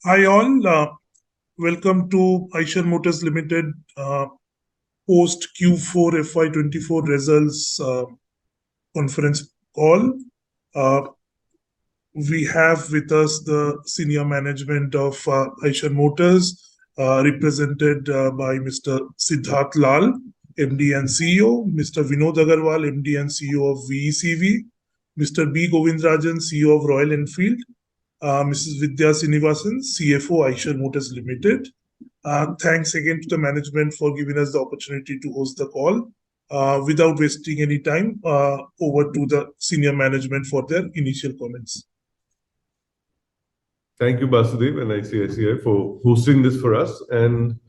Hi all, welcome to Eicher Motors Limited post Q4 FY24 results conference call. Uh, we have with us the senior management of Eicher Motors, represented by Mr. Siddharth Lal, MD and CEO, Mr. Vinod Agarwal, MD and CEO of VECV, Mr. B. Govindrajan, CEO of Royal Enfield, Mrs. Vidya Srinivasan, CFO, Eicher Motors Limited. Thanks again to the management for giving us the opportunity to host the call. Without wasting any time, over to the senior management for their initial comments. Thank you, Basudev and ICICI, for hosting this for us. And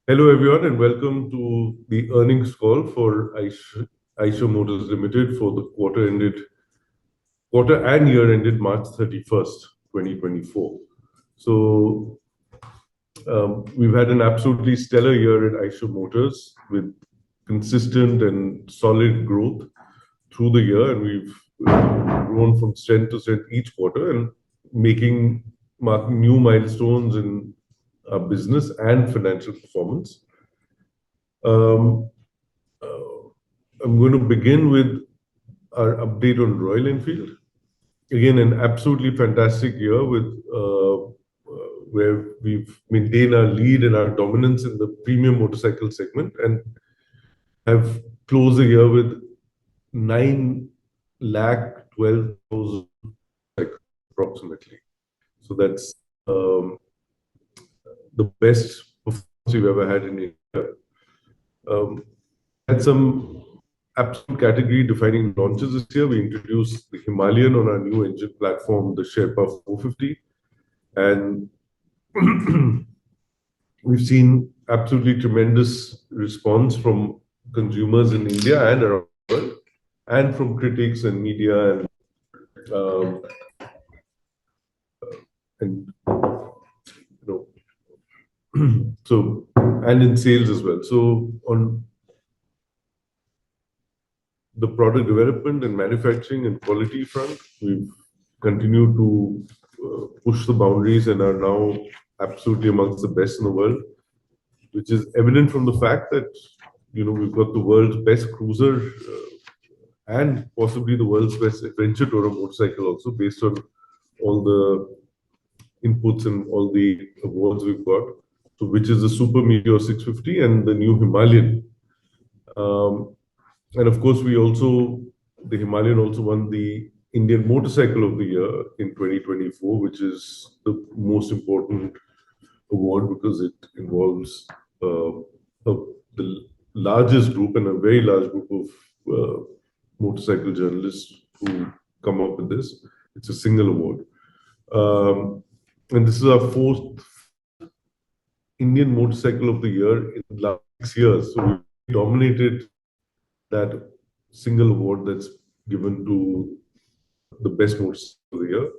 hello, everyone, and welcome to the earnings call for Eicher Motors Limited for the quarter and year ended March 31st, 2024. So we've had an absolutely stellar year at Eicher Motors with consistent and solid growth through the year, and we've grown from strength to strength each quarter and marking new milestones in our business and financial performance. I'm going to begin with our update on Royal Enfield. Again, an absolutely fantastic year where we've maintained our lead and our dominance in the premium motorcycle segment and have closed the year with 912,000 approximately. So that's the best performance we've ever had in India. Had some absolute category-defining launches this year. We introduced the Himalayan on our new engine platform, the Sherpa 450, and we've seen absolutely tremendous response from consumers in India and around the world, and from critics and media and so, and in sales as well. So on the product development and manufacturing and quality front, we've continued to push the boundaries and are now absolutely amongst the best in the world, which is evident from the fact that we've got the world's best cruiser and possibly the world's best adventure tourer motorcycle also, based on all the inputs and all the awards we've got. So, which is the Super Meteor 650 and the new Himalayan. And of course, the Himalayan also won the Indian Motorcycle of the Year in 2024, which is the most important award because it involves the largest group and a very large group of motorcycle journalists who come up with this. It's a single award. And this is our fourth Indian Motorcycle of the Year in the last 6 years. So we dominated that single award that's given to the best motorcycle of the year.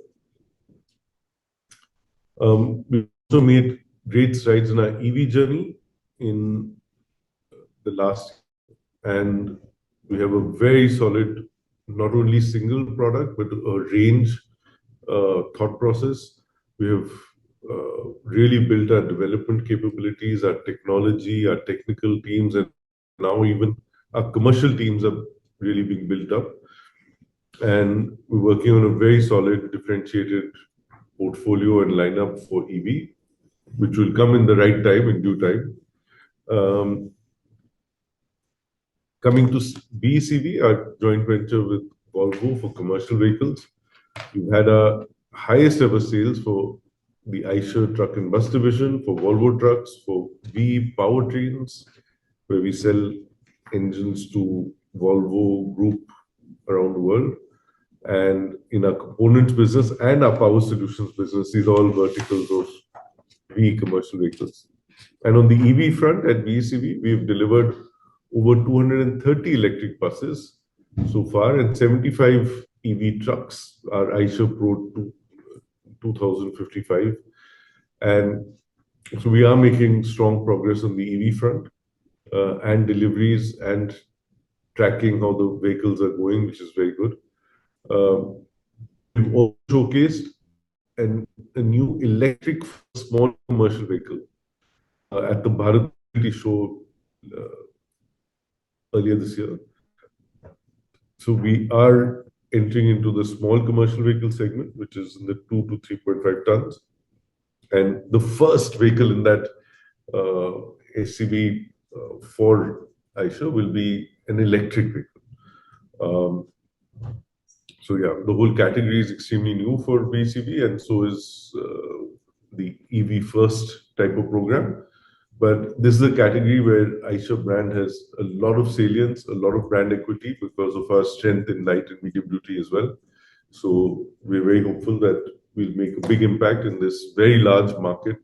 We also made great strides in our EV journey in the last year, and we have a very solid, not only single product, but a range thought process. We have really built our development capabilities, our technology, our technical teams, and now even our commercial teams are really being built up. And we're working on a very solid, differentiated portfolio and lineup for EV, which will come in the right time, in due time. Coming to VECV, our joint venture with Volvo for commercial vehicles, we've had our highest ever sales for the Eicher Truck and Bus Division, for Volvo Trucks, for VE Powertrains, where we sell engines to Volvo Group around the world, and in our components business and our power solutions business, these are all verticals of VE commercial vehicles. And on the EV front at VECV, we've delivered over 230 electric buses so far, and 75 EV trucks, our Eicher Pro 2055. And so we are making strong progress on the EV front, and deliveries and tracking how the vehicles are going, which is very good. We've also showcased a new electric small commercial vehicle at the Bharat Mobility Show earlier this year. So we are entering into the small commercial vehicle segment, which is in the 2 to 3.5 tons. And the first vehicle in that SCV for Eicher will be an electric vehicle. So yeah, the whole category is extremely new for VCV, and so is the EV first type of program. But this is a category where Eicher brand has a lot of salience, a lot of brand equity because of our strength in light and medium duty as well. So we're very hopeful that we'll make a big impact in this very large market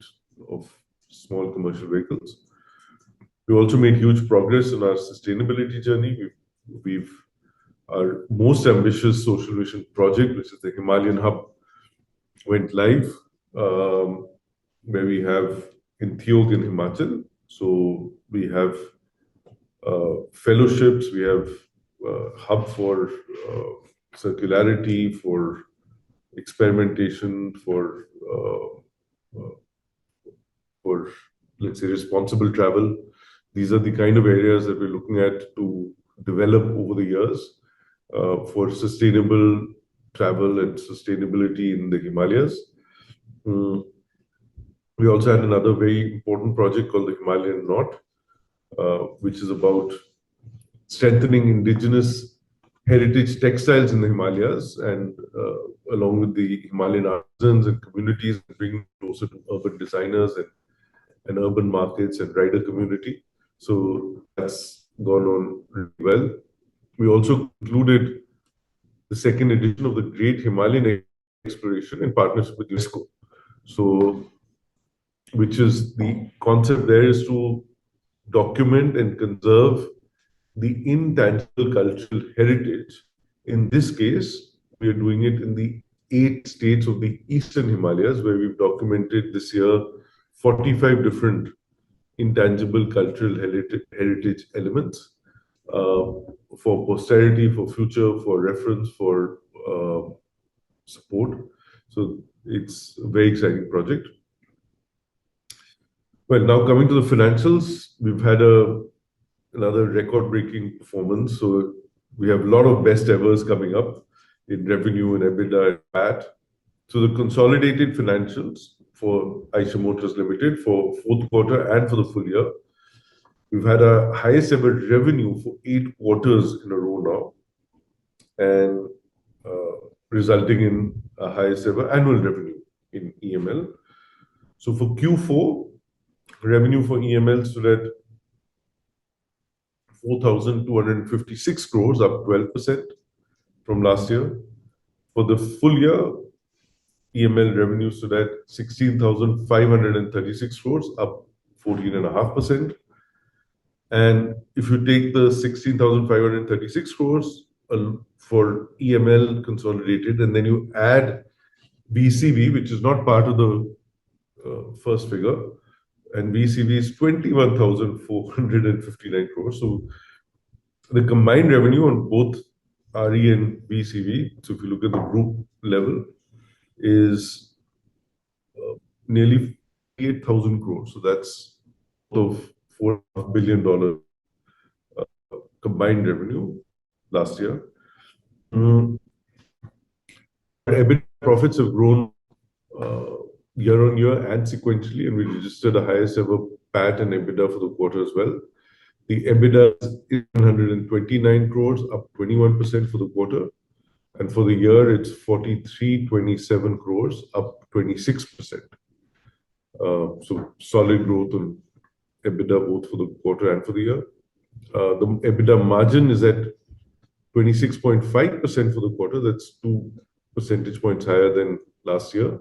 of small commercial vehicles. We also made huge progress in our sustainability journey. Our most ambitious social mission project, which is the Himalayan Hub, went live, where we have in Thiog in Himachal. So we have fellowships, we have hub for circularity, for experimentation, for let's say responsible travel. These are the kind of areas that we're looking at to develop over the years for sustainable travel and sustainability in the Himalayas. We also had another very important project called the Himalayan Knot, which is about strengthening indigenous heritage textiles in the Himalayas and along with the Himalayan artisans and communities, bringing closer to urban designers and urban markets and rider community. So that's gone on really well. We also concluded the second edition of the Great Himalayan Exploration in partnership with UNESCO. So, which is the concept there is to document and conserve the intangible cultural heritage. In this case, we are doing it in the 8 states of the Eastern Himalayas, where we've documented this year 45 different intangible cultural heritage elements for posterity, for future, for reference, for support. So it's a very exciting project. Well, now coming to the financials, we've had another record-breaking performance. So we have a lot of best evers coming up in revenue and EBITDA and PAT. So the consolidated financials for Eicher Motors Limited for fourth quarter and for the full year, we've had our highest ever revenue for 8 quarters in a row now, and resulting in a highest ever annual revenue in EML. So for Q4, revenue for EML stood at 4,256 crores, up 12% from last year. For the full year, EML revenue stood at 16,536 crores, up 14.5%. And if you take the 16,536 crores for EML consolidated, and then you add VCV, which is not part of the first figure, and VCV is 21,459 crores. So the combined revenue on both RE and VCV, so if you look at the group level, is nearly 8,000 crores. So that's of $4.5 billion combined revenue last year. EBITDA profits have grown year on year and sequentially, and we registered the highest ever PAT and EBITDA for the quarter as well. The EBITDA is 129 crores, up 21% for the quarter. And for the year, it's 4327 crores, up 26%. So solid growth on EBITDA both for the quarter and for the year. The EBITDA margin is at 26.5% for the quarter. That's 2 percentage points higher than last year.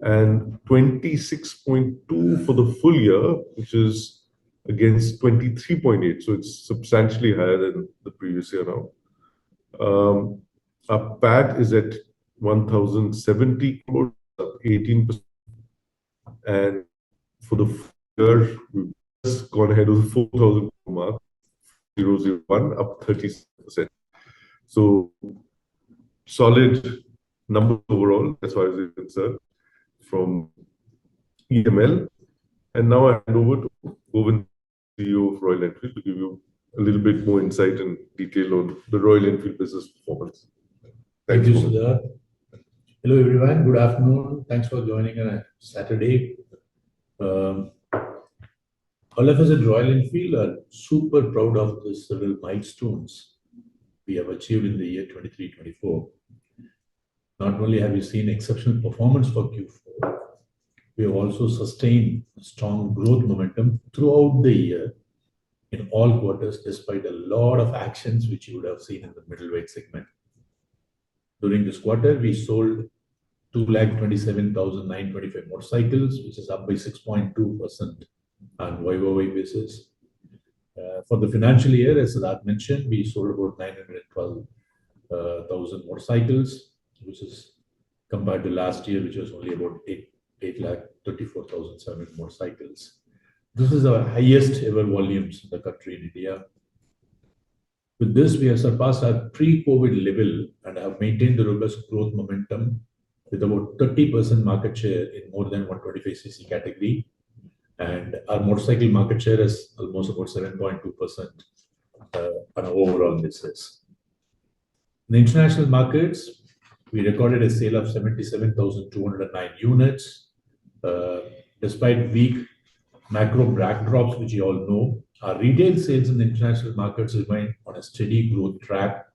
And 26.2 for the full year, which is against 23.8. So it's substantially higher than the previous year now. Our PAT is at 1,070 crores, up 18%. And for the full year, we've just gone ahead of the 4,000 mark, 001, up 30%. So solid numbers overall, as far as it's concerned. from EML. And now I hand over to Govind, CEO of Royal Enfield, to give you a little bit more insight and detail on the Royal Enfield business performance. Thank you, Siddharth. Hello, everyone. Good afternoon. Thanks for joining on a Saturday. All of us at Royal Enfield are super proud of the several milestones we have achieved in the year 23-24. Not only have we seen exceptional performance for Q4, we have also sustained strong growth momentum throughout the year in all quarters, despite a lot of actions which you would have seen in the middleweight segment. During this quarter, we sold 227,925 motorcycles, which is up by 6.2% on YoY basis. For the financial year, as Siddharth mentioned, we sold about 912,000 motorcycles, which is compared to last year, which was only about 834,700 motorcycles. This is our highest ever volumes in the country in India. With this, we have surpassed our pre-COVID level and have maintained the robust growth momentum with about 30% market share in more than 125cc category. And our motorcycle market share is almost about 7.2% on an overall basis. In the international markets, we recorded a sale of 77,209 units. Despite weak macro backdrops, which you all know, our retail sales in the international markets remain on a steady growth track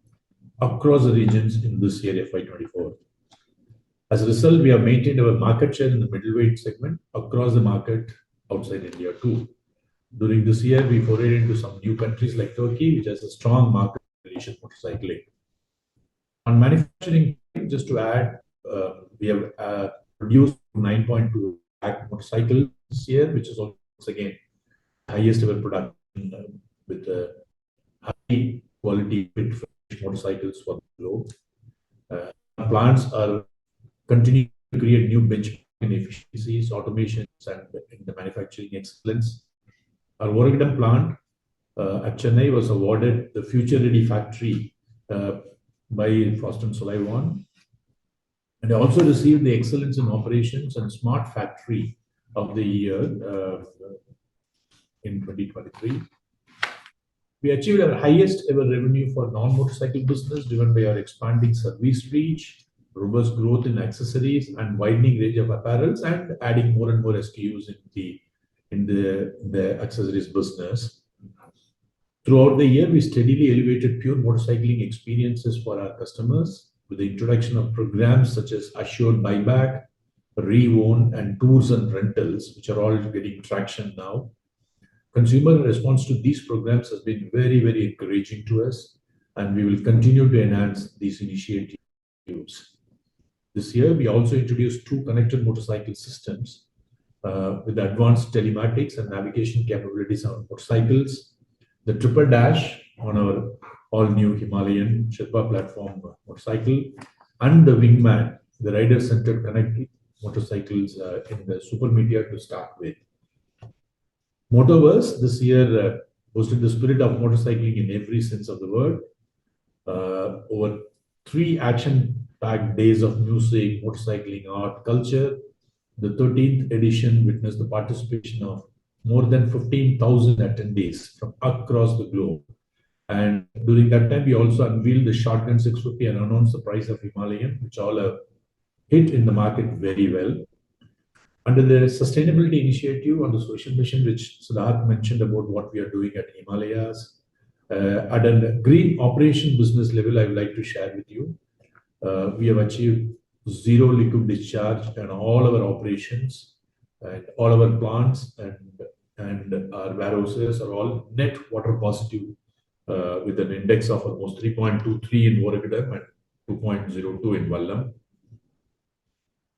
across the regions in this year, FY24. As a result, we have maintained our market share in the middleweight segment across the market outside India too. During this year, we forayed into some new countries like Turkey, which has a strong market for Asian motorcycling. On manufacturing, just to add, we have produced 9.2 lakh motorcycles this year, which is once again highest ever production with high quality motorcycles for the globe. Our plants are continuing to create new benchmark in efficiencies, automations, and in the manufacturing excellence. Our Oragadam plant at Chennai was awarded the Future Ready Factory by Frost & Sullivan, and also received the Excellence in Operations and Smart Factory of the Year in 2023. We achieved our highest ever revenue for non-motorcycle business, driven by our expanding service reach, robust growth in accessories, and widening range of apparels, and adding more and more SKUs in the accessories business. Throughout the year, we steadily elevated pure motorcycling experiences for our customers with the introduction of programs such as Assured Buyback, Re-Own, and Tours and Rentals, which are all getting traction now. Consumer response to these programs has been very, very encouraging to us, and we will continue to enhance these initiatives. This year, we also introduced 2 connected motorcycle systems with advanced telematics and navigation capabilities on motorcycles, the Triple Dash on our all-new Himalayan Sherpa platform motorcycle, and the Wingman, the rider-centered connected motorcycles in the Super Meteor to start with. Motoverse this year boasted the spirit of motorcycling in every sense of the word. Over 3 action-packed days of music, motorcycling, art, culture, the 13th edition witnessed the participation of more than 15,000 attendees from across the globe. And during that time, we also unveiled the Shotgun 650 and announced the price of Himalayan, which all have hit in the market very well. Under the sustainability initiative on the social mission, which Siddharth mentioned about what we are doing at Himalayas, at a green operation business level, I would like to share with you. We have achieved zero liquid discharge in all our operations, and all our plants and our warehouses are all net water positive, with an index of almost 3.23 in Oragadam and 2.02 in Vallam.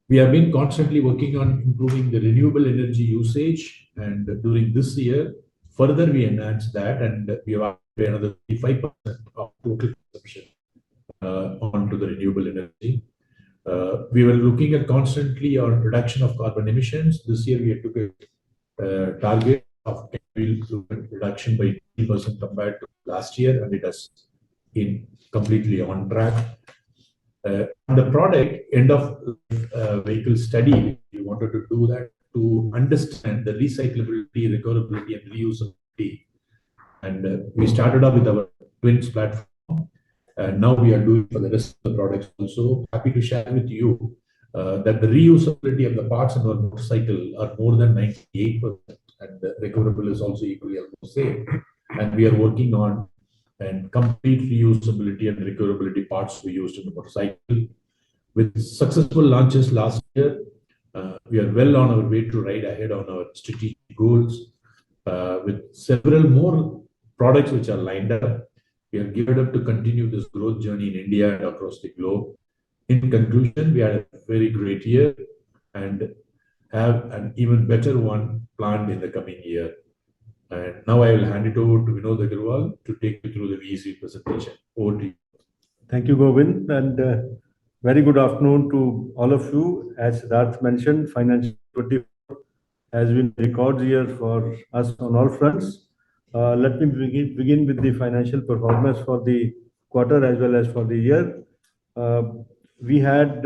We have been constantly working on improving the renewable energy usage, and during this year, further we enhanced that, and we have added another 35% of total consumption onto the renewable energy. We were looking at constantly on reduction of carbon emissions. This year, we took a target of reduction by 80% compared to last year, and it has been completely on track. On the product, end of vehicle study, we wanted to do that to understand the recyclability, recoverability, and reusability. And we started off with our twins platform. And now we are doing for the rest of the products also. Happy to share with you that the reusability of the parts in our motorcycle are more than 98%, and the recoverable is also equally almost same. And we are working on and complete reusability and recoverability parts we used in the motorcycle. With successful launches last year, we are well on our way to ride ahead on our strategic goals. With several more products which are lined up, we are geared up to continue this growth journey in India and across the globe. In conclusion, we had a very great year and have an even better one planned in the coming year. And now I will hand it over to Vinod Agarwal to take you through the VEC presentation. Over to you. Thank you, Govind, and very good afternoon to all of you. As Siddharth mentioned, financial 24 has been a record year for us on all fronts. Let me begin with the financial performance for the quarter as well as for the year. We had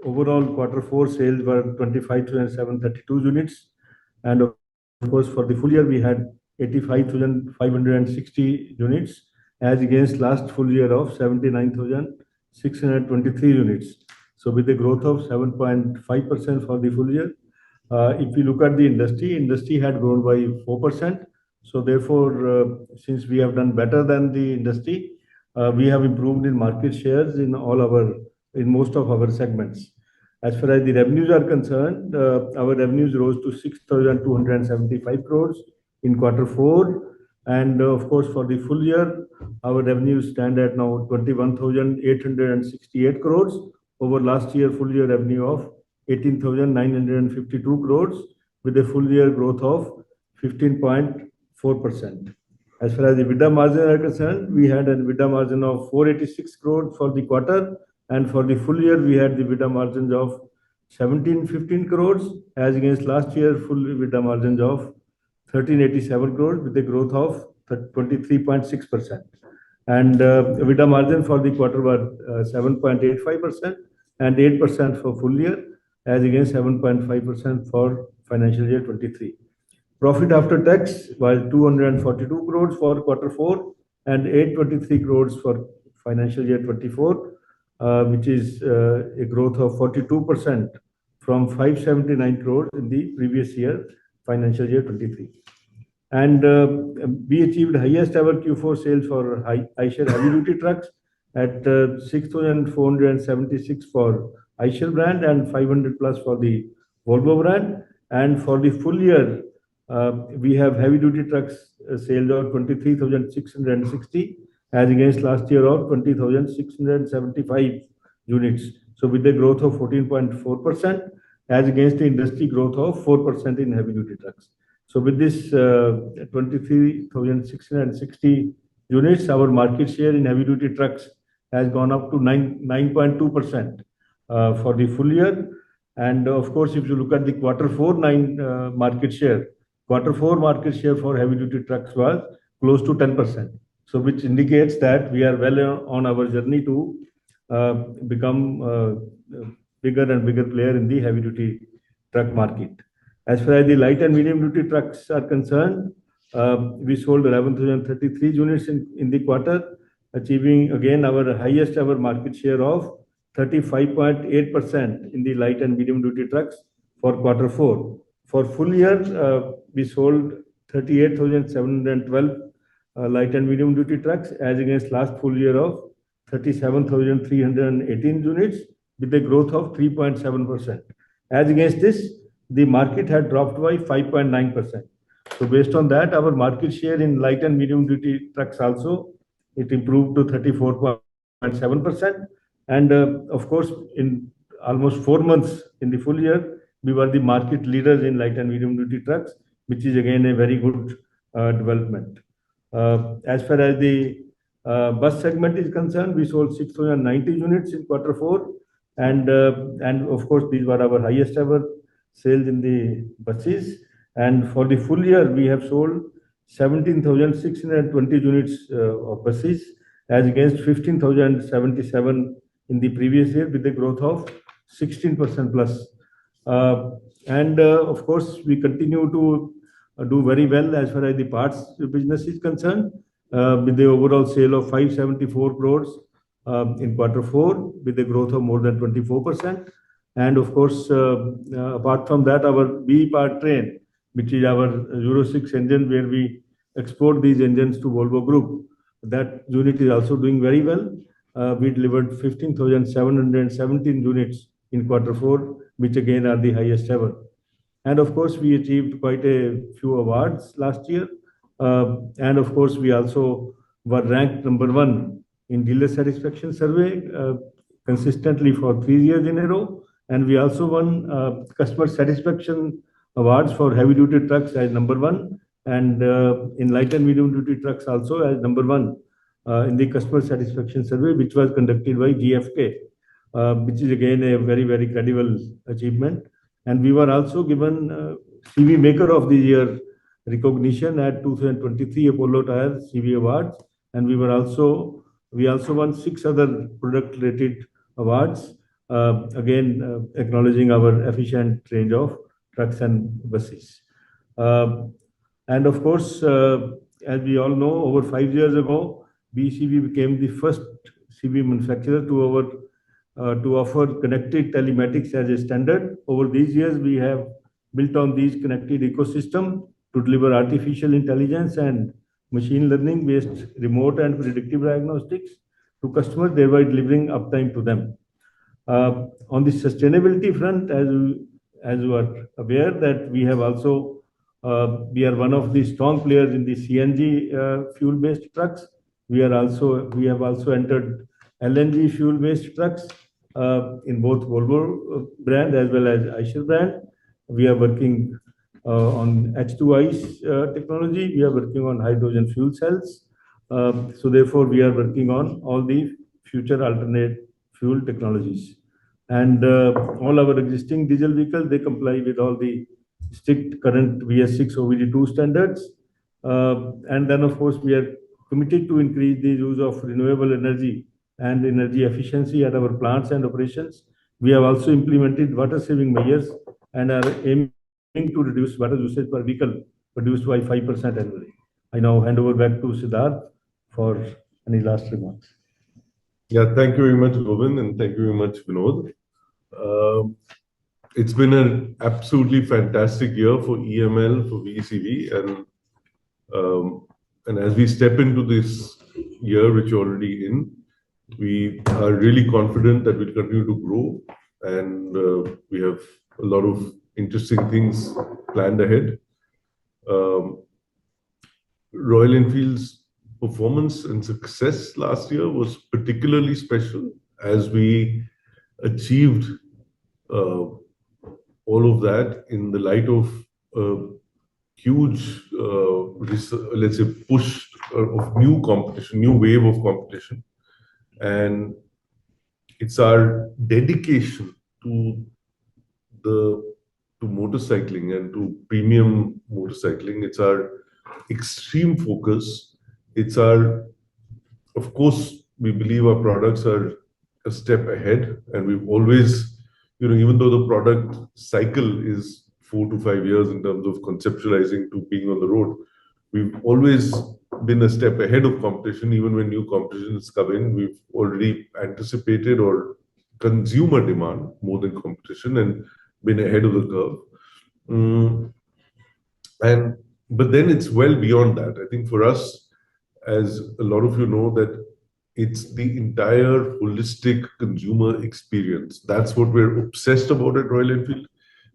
overall Q4 sales were 25,732 units, and of course for the full year we had 85,560 units as against last full year of 79,623 units. So with a growth of 7.5% for the full year. If we look at the industry had grown by 4%. So therefore, since we have done better than the industry, we have improved in market shares in most of our segments. As far as the revenues are concerned, our revenues rose to 6,275 crores in Q4. And of course, for the full year, our revenues stand at now 21,868 crores over last year full year revenue of 18,952 crores with a full year growth of 15.4%. As far as the EBITDA margin are concerned, we had an EBITDA margin of 486 crores for the quarter, and for the full year we had the EBITDA margins of 1715 crores as against last year full EBITDA margins of 1387 crores with a growth of 23.6%. And EBITDA margin for the quarter were 7.85% and 8% for full year as against 7.5% for financial year 23. Profit after tax was 242 crores for Q4 and 823 crores for financial year 24, which is a growth of 42% from 579 crores in the previous year, financial year 23. And we achieved highest ever Q4 sales for Eicher heavy duty trucks at 6,476 for Eicher brand and 500 plus for the Volvo brand. And for the full year, we have heavy duty trucks sales of 23,660 as against last year of 20,675 units. So with a growth of 14.4% as against the industry growth of 4% in heavy duty trucks. So with this 23,660 units, our market share in heavy duty trucks has gone up to 9.2% for the full year. And of course, if you look at the Q4 market share, Q4 market share for heavy duty trucks was close to 10%. So which indicates that we are well on our journey to become bigger and bigger player in the heavy duty truck market. As far as the light and medium duty trucks are concerned, we sold 11,033 units in the quarter, achieving again our highest ever market share of 35.8% in the light and medium duty trucks for Q4. For full year, we sold 38,712 light and medium duty trucks as against last full year of 37,318 units with a growth of 3.7%. As against this, the market had dropped by 5.9%. So based on that, our market share in light and medium duty trucks also, it improved to 34.7%. And of course, in almost 4 months in the full year, we were the market leaders in light and medium duty trucks, which is again a very good development. As far as the bus segment is concerned, we sold 6,090 units in Q4. And of course, these were our highest ever sales in the buses. And for the full year, we have sold 17,620 units of buses as against 15,077 in the previous year with a growth of 16% plus. Of course, we continue to do very well as far as the parts business is concerned, with the overall sale of 574 crores in Q4, with a growth of more than 24%. And of course, apart from that, our B part train, which is our Euro 6 engine, where we export these engines to Volvo Group, that unit is also doing very well. We delivered 15,717 units in Q4, which again are the highest ever. And of course, we achieved quite a few awards last year. And of course, we also were ranked #1 in dealer satisfaction survey consistently for 3 years in a row. And we also won customer satisfaction awards for heavy duty trucks as #1, and in light and medium duty trucks also as #1 in the customer satisfaction survey, which was conducted by GfK, which is again a very, very credible achievement. And we were also given CV Maker of the Year recognition at 2023 Apollo Tyre CV Awards, and we also won 6 other product related awards, again acknowledging our efficient range of trucks and buses. And of course, as we all know, over 5 years ago, BCV became the first CV manufacturer to offer connected telematics as a standard. Over these years, we have built on these connected ecosystem to deliver artificial intelligence and machine learning based remote and predictive diagnostics to customers, thereby delivering uptime to them. On the sustainability front, as you are aware, that we have also we are one of the strong players in the CNG fuel-based trucks. We have also entered LNG fuel-based trucks in both Volvo brand as well as Eicher brand. We are working on H2 ICE technology. We are working on hydrogen fuel cells. So therefore, we are working on all the future alternate fuel technologies. And all our existing diesel vehicles, they comply with all the strict current BS6 OBD2 standards. And then, of course, we are committed to increase the use of renewable energy and energy efficiency at our plants and operations. We have also implemented water saving measures and are aiming to reduce water usage per vehicle produced by 5% annually. I now hand over back to Siddharth for any last remarks. Yeah, thank you very much, Govind, and thank you very much, Vinod. It's been an absolutely fantastic year for EML, for VECV, and as we step into this year, which you're already in, we are really confident that we'll continue to grow, and we have a lot of interesting things planned ahead. Royal Enfield's performance and success last year was particularly special as we achieved all of that in the light of huge, let's say, push of new competition, new wave of competition. And it's our dedication to motorcycling and to premium motorcycling. It's our extreme focus. It's of course, we believe our products are a step ahead, and we've always, even though the product cycle is 4 to 5 years in terms of conceptualizing to being on the road, we've always been a step ahead of competition. Even when new competitions come in, we've already anticipated or consumer demand more than competition and been ahead of the curve. But then it's well beyond that. I think for us, as a lot of you know, that it's the entire holistic consumer experience. That's what we're obsessed about at Royal Enfield.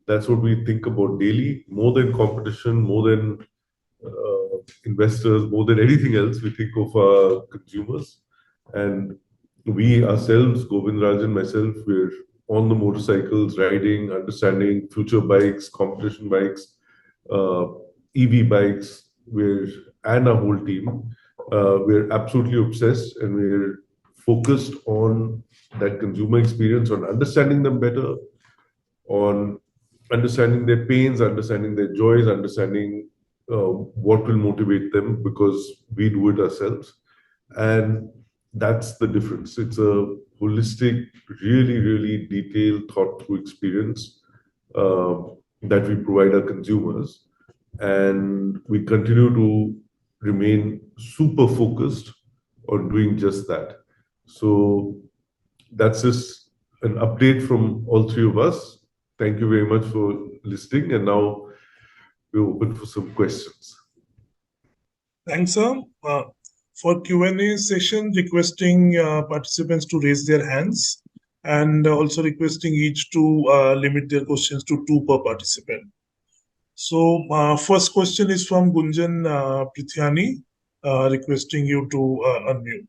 That's what we think about daily, more than competition, more than investors, more than anything else. We think of our consumers. And we ourselves, Govind, Rajan, myself, we're on the motorcycles, riding, understanding future bikes, competition bikes, EV bikes, and our whole team. We're absolutely obsessed, and we're focused on that consumer experience, on understanding them better, on understanding their pains, understanding their joys, understanding what will motivate them, because we do it ourselves. And that's the difference. It's a holistic, really, really detailed, thought-through experience that we provide our consumers, and we continue to remain super focused on doing just that. So that's just an update from all three of us. Thank you very much for listening, and now we're open for some questions. Thanks, sir. For Q&A session, requesting participants to raise their hands, and also requesting each to limit their questions to 2 per participant. So first question is from Gunjan Prithyani, requesting you to unmute.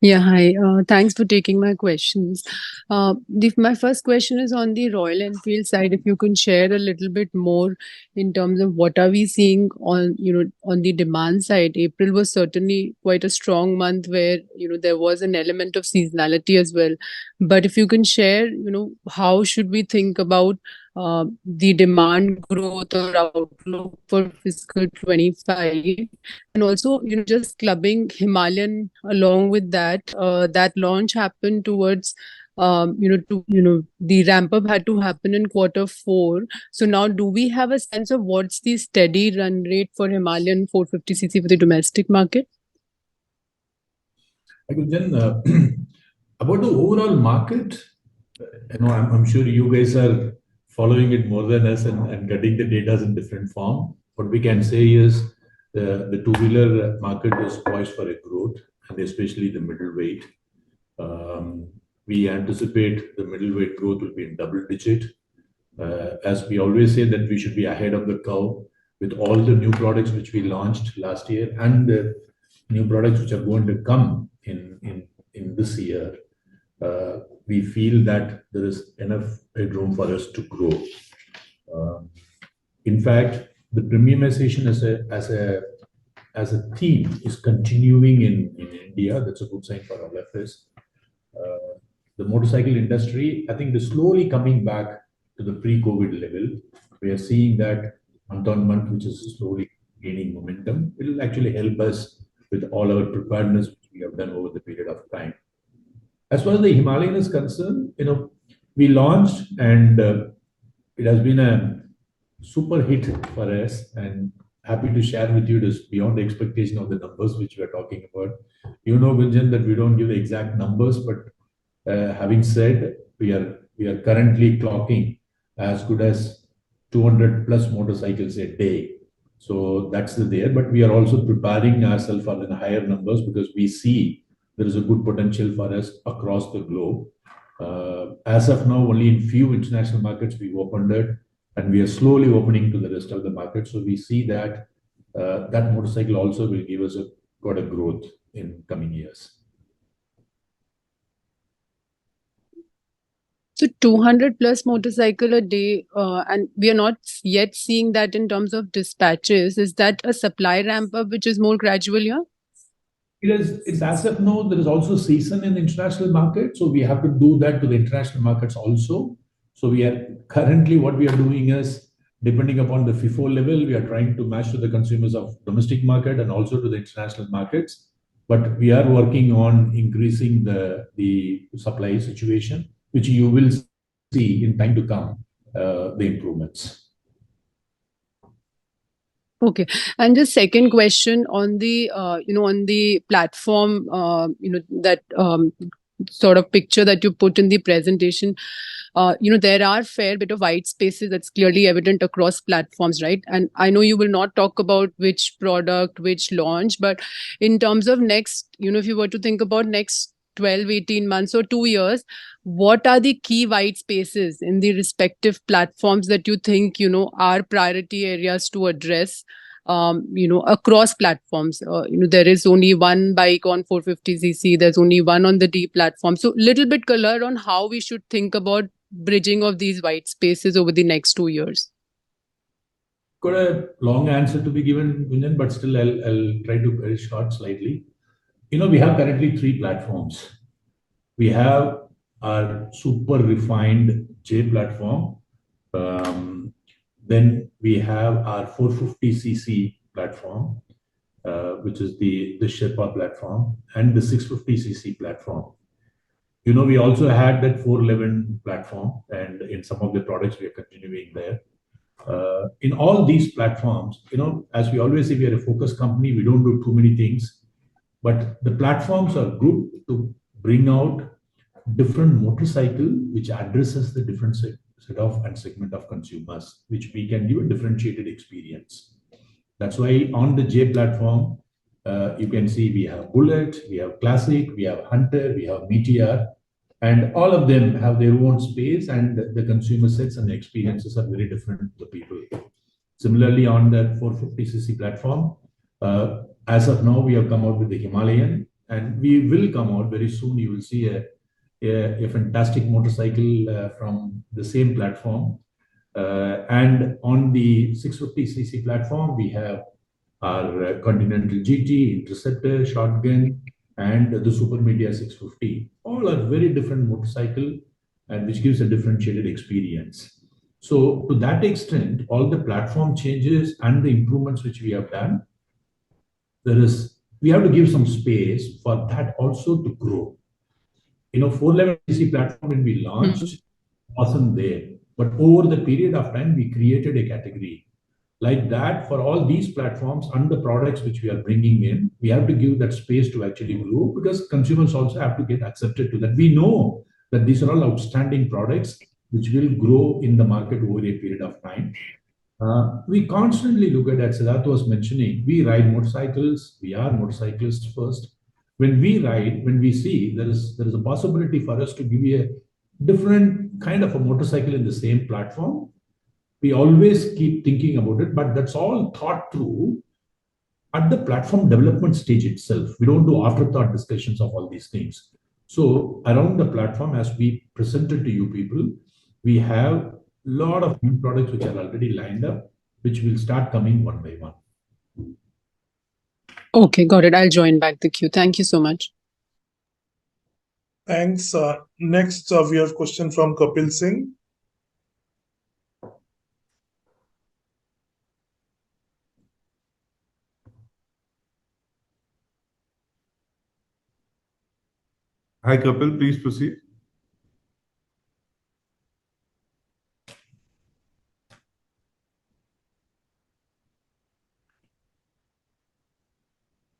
Yeah, hi. Thanks for taking my questions. My first question is on the Royal Enfield side. If you can share a little bit more in terms of what are we seeing on, on the demand side. April was certainly quite a strong month where, there was an element of seasonality as well. But if you can share, how should we think about the demand growth or outlook for fiscal 25? And also, just clubbing Himalayan along with that, that launch happened towards, the ramp up had to happen in Q4. So now do we have a sense of what's the steady run rate for Himalayan 450cc for the domestic market? Then, about the overall market, I'm sure you guys are following it more than us and getting the data in different form. What we can say is the two-wheeler market is poised for a growth, and especially the middleweight. We anticipate the middleweight growth will be in double digit. As we always say that we should be ahead of the curve with all the new products which we launched last year and the new products which are going to come in this year. We feel that there is enough headroom for us to grow. In fact, the premiumization as a theme is continuing in India. That's a good sign for all of us. The motorcycle industry, I think, is slowly coming back to the pre-COVID level. We are seeing that month on month, which is slowly gaining momentum. It will actually help us with all our preparedness which we have done over the period of time. As far as the Himalayan is concerned, we launched and it has been a super hit for us, and happy to share with you this beyond the expectation of the numbers which we are talking about. Gunjan, that we don't give the exact numbers, but having said, we are currently clocking as good as 200 plus motorcycles a day. So that's there, but we are also preparing ourselves for the higher numbers because we see there is a good potential for us across the globe. As of now, only in few international markets we've opened it, and we are slowly opening to the rest of the market. So we see that that motorcycle also will give us quite a growth in coming years. So 200 plus motorcycle a day, and we are not yet seeing that in terms of dispatches. Is that a supply ramp up which is more gradual here? It's as of now, there is also season in the international market. So we have to do that to the international markets also. So we are currently, what we are doing is, depending upon the FIFO level, we are trying to match to the consumers of domestic market and also to the international markets. But we are working on increasing the supply situation, which you will see in time to come, the improvements. Okay. And the second question on the, on the platform, that sort of picture that you put in the presentation, there are fair bit of white spaces that's clearly evident across platforms, right? And I know you will not talk about which product, which launch, but in terms of next, if you were to think about next 12, 18 months or 2 years, what are the key white spaces in the respective platforms that you think, are priority areas to address, across platforms? There is only one bike on 450cc, there's only one on the D platform. So little bit color on how we should think about bridging of these white spaces over the next 2 years. Got a long answer to be given, Gunjan, but still I'll try to very short slightly. We have currently 3 platforms. We have our super refined J platform. Then we have our 450cc platform. which is the Sherpa platform, and the 650cc platform. We also had that 411 platform, and in some of the products we are continuing there. In all these platforms, as we always say, we are a focused company. We don't do too many things, but the platforms are good to bring out different motorcycle which addresses the different set of and segment of consumers, which we can give a differentiated experience. That's why on the J platform, you can see we have Bullet, we have Classic, we have Hunter, we have Meteor, and all of them have their own space, and the consumer sets and experiences are very different to the people. Similarly, on that 450cc platform, as of now, we have come out with the Himalayan, and we will come out very soon. You will see a fantastic motorcycle from the same platform. And on the 650cc platform, we have our Continental GT, Interceptor, Shotgun, and the Super Media 650. All are very different motorcycle, and which gives a differentiated experience. So to that extent, all the platform changes and the improvements which we have done, we have to give some space for that also to grow. 411cc platform when we launched wasn't there, but over the period of time we created a category like that for all these platforms and the products which we are bringing in. We have to give that space to actually grow, because consumers also have to get accepted to that. We know that these are all outstanding products which will grow in the market over a period of time. We constantly look at, as Siddharth was mentioning, we ride motorcycles. We are motorcyclists first. When we ride, when we see there is a possibility for us to give you a different kind of a motorcycle in the same platform, we always keep thinking about it, but that's all thought through at the platform development stage itself. We don't do afterthought discussions of all these things. So around the platform, as we presented to you people, we have a lot of new products which are already lined up, which will start coming one by one. Okay, got it. I'll join back the queue. Thank you so much. Thanks. Next, we have a question from Kapil Singh. Hi, Kapil, please proceed.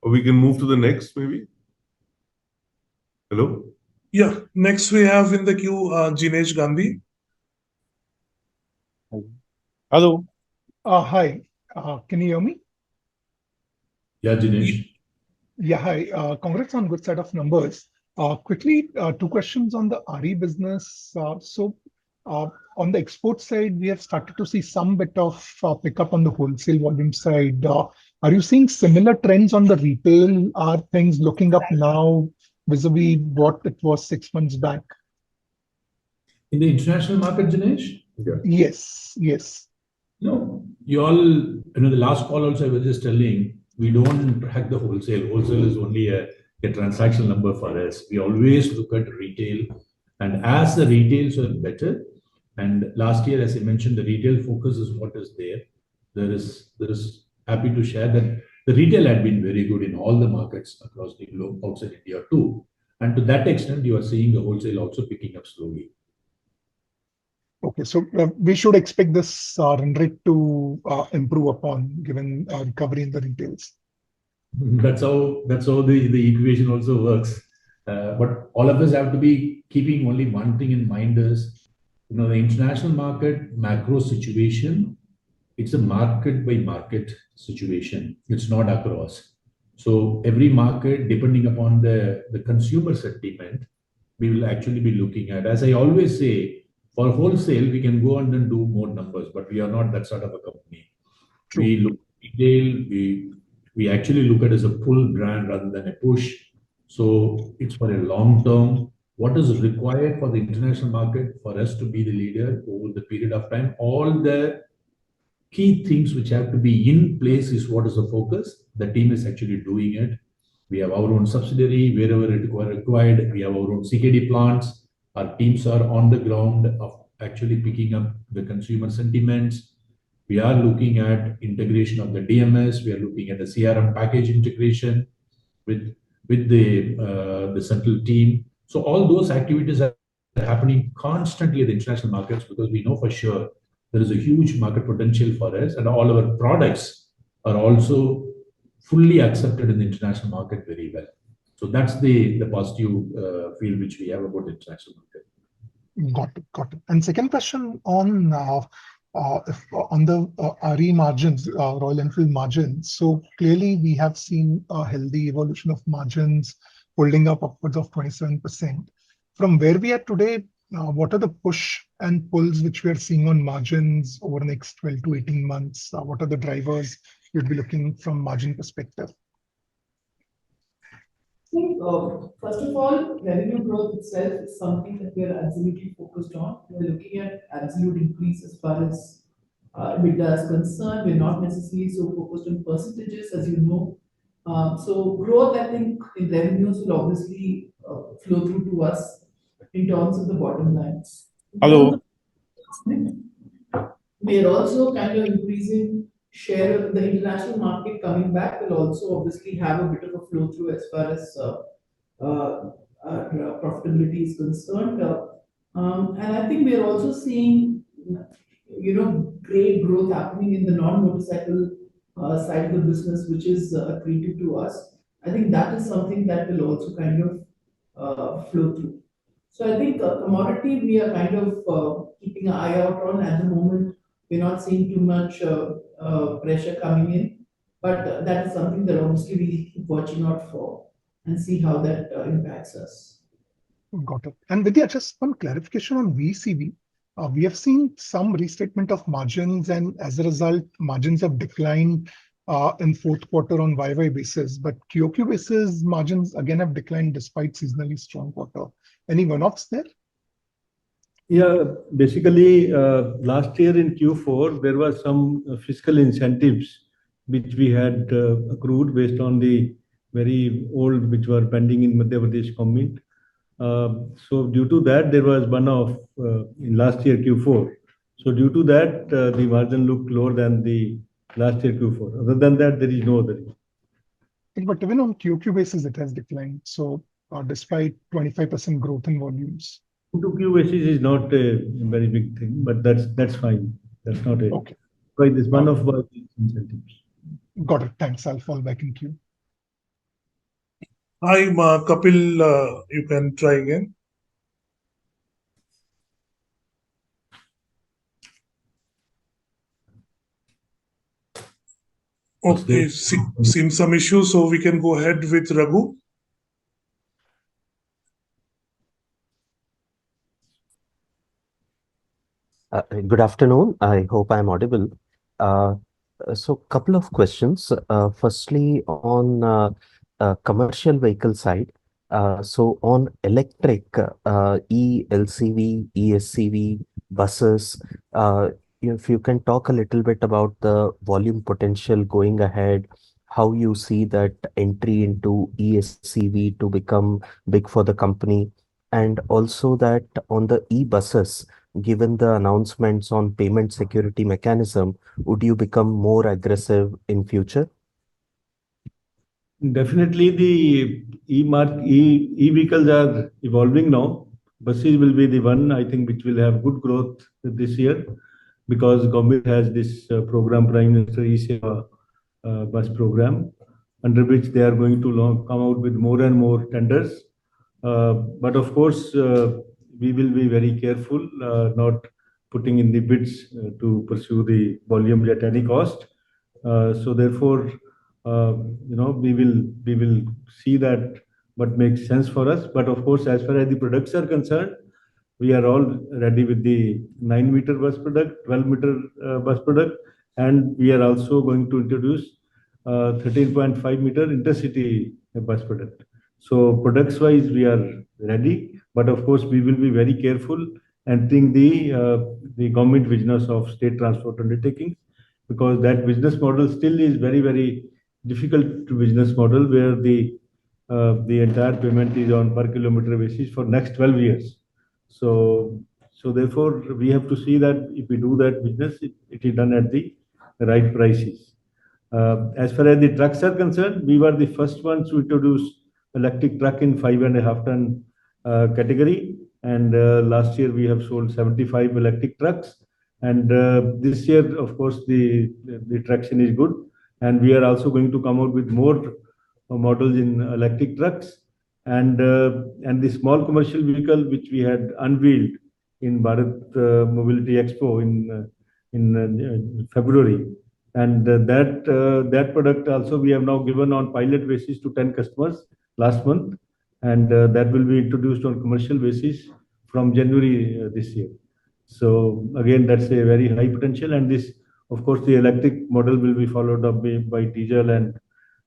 Or we can move to the next, maybe. Hello? Yeah, next we have in the queue Jinesh Gandhi. Hello. Hi. Can you hear me? Yeah, Jinesh. Yeah, hi. Congrats on good set of numbers. Quickly, two questions on the RE business. On the export side, we have started to see some bit of pickup on the wholesale volume side. Are you seeing similar trends on the retail? Are things looking up now vis-a-vis what it was 6 months back? In the international market, Jinesh? Yeah. Yes. No, the last call also I was just telling, we don't track the wholesale. Wholesale is only a transaction number for us. We always look at retail, and as the retails are better, and last year, as I mentioned, the retail focus is what is there. There is happy to share that the retail had been very good in all the markets across the globe, outside India too. And to that extent, you are seeing the wholesale also picking up slowly. Okay, so we should expect this run rate to improve upon given recovery in the retails. That's how the equation also works. But all of us have to be keeping only one thing in mind is, the international market macro situation, it's a market by market situation. It's not across. So every market, depending upon the consumer sentiment, we will actually be looking at. As I always say, for wholesale, we can go on and do more numbers, but we are not that sort of a company. True. We look at retail, we actually look at it as a pull brand rather than a push. So it's for a long term. What is required for the international market for us to be the leader over the period of time? All the key things which have to be in place is what is the focus. The team is actually doing it. We have our own subsidiary wherever it required. We have our own CKD plants. Our teams are on the ground of actually picking up the consumer sentiments. We are looking at integration of the DMS. We are looking at the CRM package integration with the central team. So all those activities are happening constantly in the international markets, because we know for sure there is a huge market potential for us, and all our products are also fully accepted in the international market very well. So that's the positive feel which we have about the international market. Got it. Got it. And second question on the RE margins, Royal Enfield margins. So clearly we have seen a healthy evolution of margins holding up upwards of 27%. From where we are today, what are the push and pulls which we are seeing on margins over the next 12 to 18 months? What are the drivers you'd be looking from margin perspective? First of all, revenue growth itself is something that we are absolutely focused on. We're looking at absolute increase as far as EBITDA is concerned. We're not necessarily so focused on percentages, as you know. So growth, I think, in revenues will obviously flow through to us in terms of the bottom lines. Hello. We are also kind of increasing share of the international market coming back will also obviously have a bit of a flow through as far as our profitability is concerned. And I think we are also seeing, great growth happening in the non-motorcycle side of the business, which is accretive to us. I think that is something that will also kind of flow through. So I think commodity, we are kind of keeping an eye out on at the moment. We're not seeing too much pressure coming in, but that is something that obviously we keep watching out for and see how that impacts us. Got it. And Vidya, just one clarification on VECV. We have seen some restatement of margins, and as a result, margins have declined in fourth quarter on YY basis, but QOQ basis margins again have declined despite seasonally strong quarter. Any one-offs there? Yeah, basically, last year in Q4, there was some fiscal incentives which we had accrued based on the very old, which were pending in Madhya Pradesh government. So due to that, there was one-off in last year Q4. So due to that, the margin looked lower than the last year Q4. Other than that, there is no other reason. But even on QOQ basis, it has declined. So despite 25% growth in volumes. Q2Q basis is not a very big thing, but that's fine. That's not it. Okay. Right, this one of incentives. Got it. Thanks. I'll fall back in queue. Hi, Kapil, you can try again. Okay, seems some issue, so we can go ahead with Raghu. Good afternoon. I hope I'm audible. So couple of questions. Firstly, on commercial vehicle side. So on electric, ELCV, ESCV, buses, if you can talk a little bit about the volume potential going ahead, how you see that entry into ESCV to become big for the company, and also that on the e-buses, given the announcements on payment security mechanism, would you become more aggressive in future? Definitely, the e-vehicles are evolving now. Buses will be the one, I think, which will have good growth this year, because government has this program, Prime Minister e-Seva bus program, under which they are going to come out with more and more tenders. But of course, we will be very careful, not putting in the bids to pursue the volume at any cost. So therefore, we will see that what makes sense for us. But of course, as far as the products are concerned, we are all ready with the 9-meter bus product, 12-meter bus product, and we are also going to introduce 13.5-meter intercity bus product. So products wise, we are ready, but of course, we will be very careful entering the government business of state transport undertakings, because that business model still is very, very difficult business model, where the entire payment is on per kilometer basis for next 12 years. So So therefore, we have to see that if we do that business, it is done at the right prices. As far as the trucks are concerned, we were the first ones to introduce electric truck in 5.5 ton category. And last year we have sold 75 electric trucks. And this year, of course, the traction is good. And we are also going to come out with more models in electric trucks. And the small commercial vehicle which we had unveiled in Bharat Mobility Expo in February. And that product also we have now given on pilot basis to 10 customers last month. And that will be introduced on commercial basis from January this year. So again, that's a very high potential. And this, of course, the electric model will be followed up by diesel and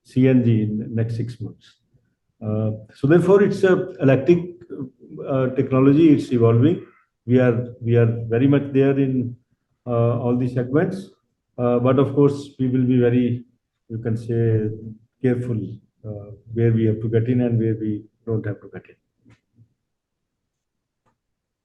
CNG in the next 6 months. So therefore, it's a electric technology. It's evolving. We are very much there in all the segments, but of course, we will be very, you can say, careful where we have to get in and where we don't have to get in.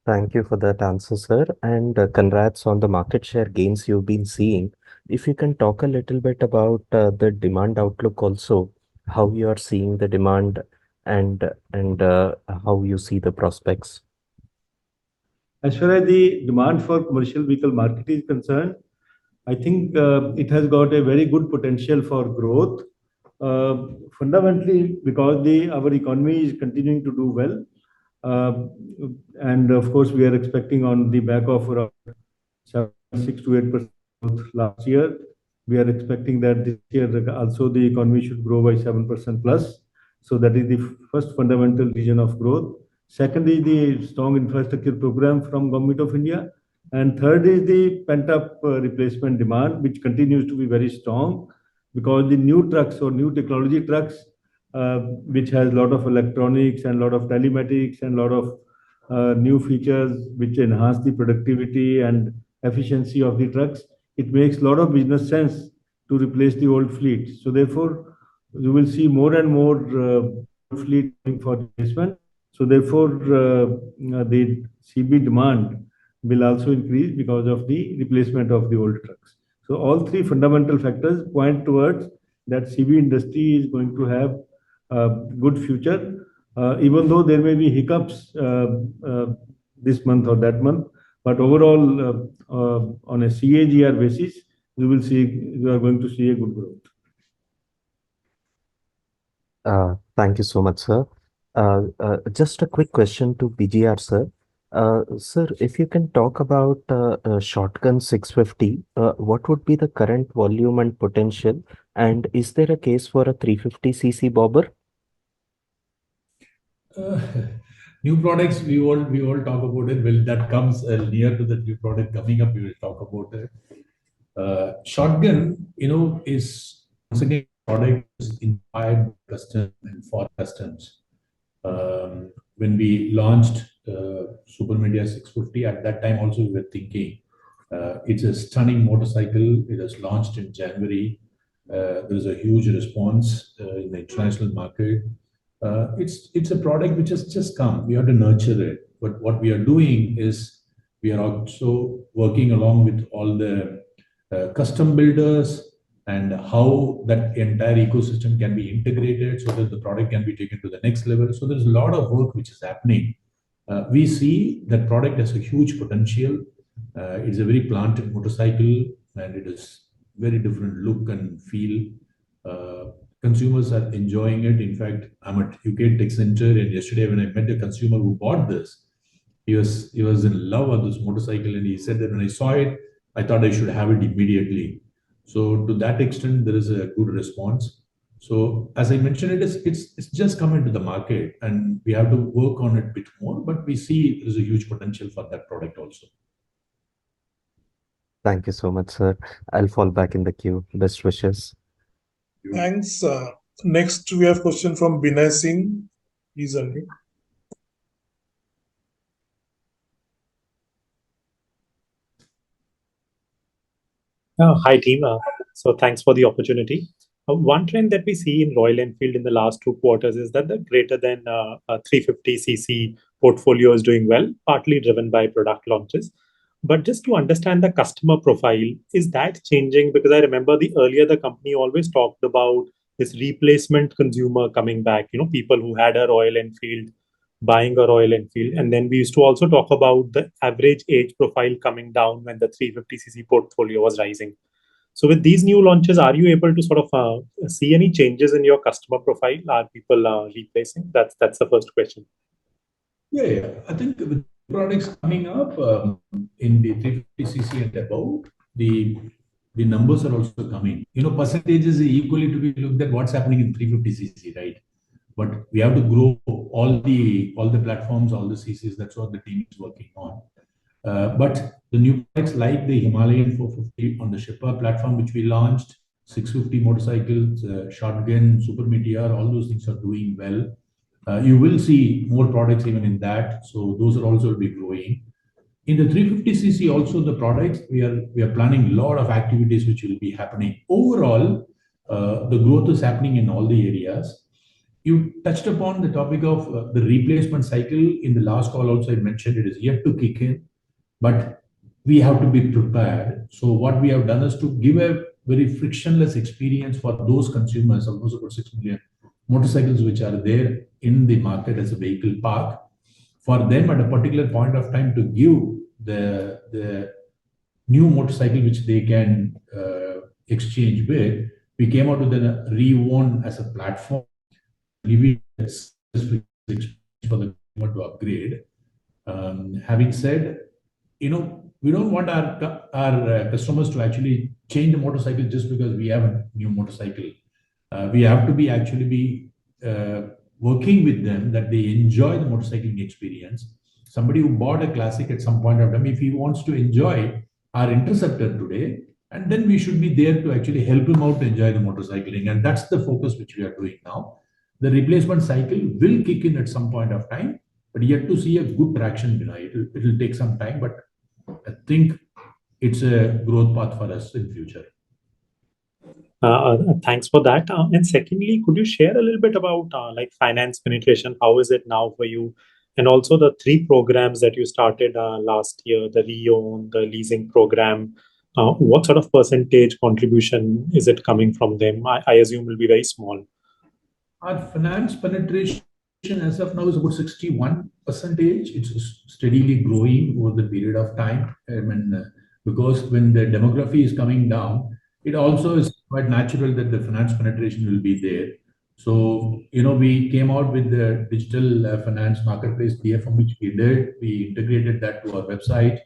Thank you for that answer, sir. And congrats on the market share gains you've been seeing. If you can talk a little bit about the demand outlook also, how you are seeing the demand and how you see the prospects. As far as the demand for commercial vehicle market is concerned, I think it has got a very good potential for growth. Fundamentally, because our economy is continuing to do well. And of course, we are expecting on the back of around 6 to 8% growth last year. We are expecting that this year also the economy should grow by 7% plus. So that is the first fundamental reason of growth. Second is the strong infrastructure program from Government of India. And third is the pent-up replacement demand, which continues to be very strong because the new trucks or new technology trucks, which has a lot of electronics and a lot of telematics and a lot of new features which enhance the productivity and efficiency of the trucks, it makes a lot of business sense to replace the old fleet. So therefore, you will see more and more fleet for replacement. So therefore, the CB demand will also increase because of the replacement of the old trucks. So all three fundamental factors point towards that CB industry is going to have a good future, even though there may be hiccups this month or that month. But overall, on a CAGR basis, you are going to see a good growth. Thank you so much, sir. Just a quick question to BGR, sir. Sir, if you can talk about Shotgun 650, what would be the current volume and potential? And is there a case for a 350cc bobber? New products, we all talk about it. Well, that comes near to the new product coming up, we will talk about it. Shotgun, is once again a product is inspired by custom and for customs. When we launched Super Media 650, at that time also we were thinking it's a stunning motorcycle. It was launched in January. There is a huge response in the international market. It's a product which has just come. We have to nurture it. But what we are doing is we are also working along with all the custom builders and how that entire ecosystem can be integrated so that the product can be taken to the next level. So there's a lot of work which is happening. We see that product has a huge potential. It's a very planted motorcycle and it is very different look and feel. Consumers are enjoying it. In fact, I'm at UK Tech Center and yesterday when I met a consumer who bought this, he was in love with this motorcycle and he said that when I saw it, I thought I should have it immediately. So to that extent, there is a good response. So as I mentioned, it's just come into the market and we have to work on it a bit more, but we see there is a huge potential for that product also. Thank you so much, sir. I'll fall back in the queue. Best wishes. Thanks. Next, we have question from Binay Singh. He's on mute. Hi, team. So thanks for the opportunity. One trend that we see in Royal Enfield in the last 2 quarters is that the greater than 350cc portfolio is doing well, partly driven by product launches. But just to understand the customer profile, is that changing? Because I remember the company always talked about this replacement consumer coming back, people who had a Royal Enfield buying a Royal Enfield. And then we used to also talk about the average age profile coming down when the 350cc portfolio was rising. So with these new launches, are you able to sort of see any changes in your customer profile? Are people replacing? That's the first question. Yeah. I think with products coming up in the 350cc and above, the numbers are also coming. Percentages are equally to be looked at what's happening in 350cc, right? But we have to grow all the platforms, all the CCs. That's what the team is working on. But the new products like the Himalayan 450 on the Sherpa platform, which we launched, 650 motorcycles, Shotgun, Super Meteor, all those things are doing well. You will see more products even in that. So those are also will be growing. In the 350cc also the products, we are planning a lot of activities which will be happening. Overall, the growth is happening in all the areas. You touched upon the topic of the replacement cycle. In the last call also I mentioned it is yet to kick in, but we have to be prepared. So what we have done is to give a very frictionless experience for those consumers, almost about 6 million motorcycles which are there in the market as a vehicle park. For them at a particular point of time to give the new motorcycle which they can exchange with, we came out with a Reown as a platform, giving for the consumer to upgrade. Having said, we don't want our customers to actually change the motorcycle just because we have a new motorcycle. We have to be working with them that they enjoy the motorcycling experience. Somebody who bought a classic at some point of time, if he wants to enjoy our Interceptor today, and then we should be there to actually help him out to enjoy the motorcycling. And that's the focus which we are doing now. The replacement cycle will kick in at some point of time, but yet to see a good traction behind it. It will take some time, but I think it's a growth path for us in future. Thanks for that. And secondly, could you share a little bit about like finance penetration? How is it now for you? And also the 3 programs that you started last year, the Reown, the leasing program. What sort of percentage contribution is it coming from them? I assume will be very small. Our finance penetration as of now is about 61%. It's steadily growing over the period of time. Because when the demography is coming down, it also is quite natural that the finance penetration will be there. So, we came out with the digital finance marketplace DFM, which we did. We integrated that to our website.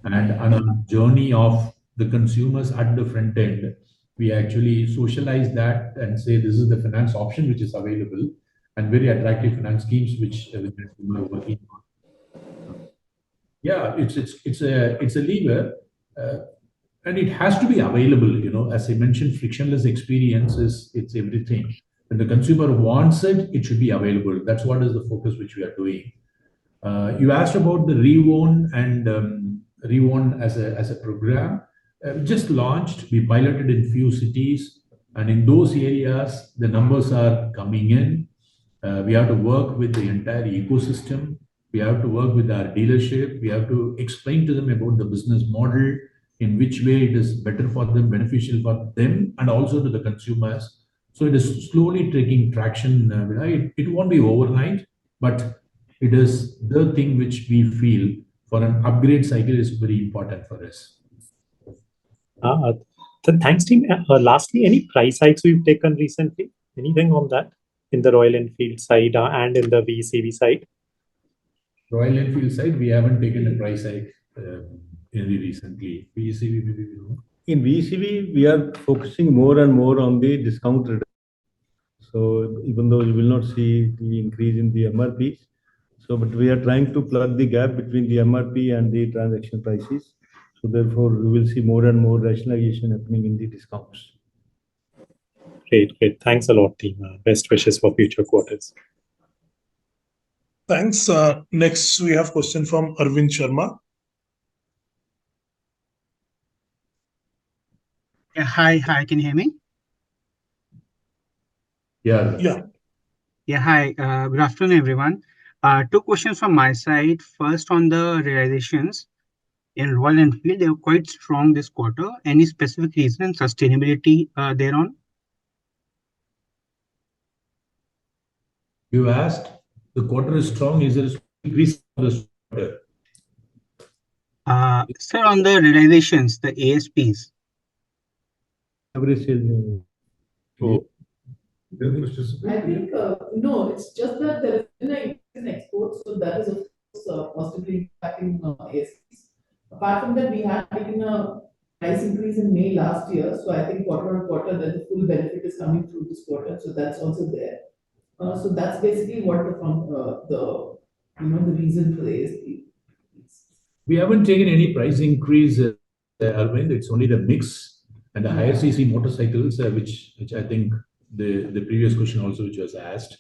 And on a journey of the consumers at the front end, we actually socialize that and say this is the finance option which is available, and very attractive finance schemes which we are working on. Yeah, it's a lever, and it has to be available. As I mentioned, frictionless experiences, it's everything. When the consumer wants it, it should be available. That's what is the focus which we are doing. You asked about the Reown and Reown as a program. We just launched. We piloted in few cities, and in those areas, the numbers are coming in. We have to work with the entire ecosystem. We have to work with our dealership. We have to explain to them about the business model, in which way it is better for them, beneficial for them, and also to the consumers. So it is slowly taking traction. It won't be overnight, but it is the thing which we feel for an upgrade cycle is very important for us. Thanks, team. Lastly, any price hikes we've taken recently? Anything on that in the Royal Enfield side and in the VECV side? Royal Enfield side, we haven't taken a price hike very recently. VECV, maybe we know. In VECV, we are focusing more and more on the discount reduction. So even though you will not see the increase in the MRPs, but we are trying to plug the gap between the MRP and the transaction prices. So therefore, we will see more and more rationalization happening in the discounts. Great. Thanks a lot, team. Best wishes for future quarters. Thanks. Next, we have question from Arvind Sharma. Yeah, hi, can you hear me? Yeah. Yeah. Yeah, hi. Good afternoon, everyone. Two questions from my side. First, on the realizations in Royal Enfield, they were quite strong this quarter. Any specific reason and sustainability thereon? You asked, the quarter is strong. Is there a increase for this quarter? Sir, on the realizations, the ASPs. Average sales. Oh, I think, no, it's just that there is an increase in exports, so that is of course positively impacting ASPs. Apart from that, we had taken a price increase in May last year, so I think quarter on quarter, that the full benefit is coming through this quarter, so that's also there. So that's basically what the reason for the ASP. We haven't taken any price increase, Arvind. It's only the mix and the higher CC motorcycles, which I think the previous question also which was asked.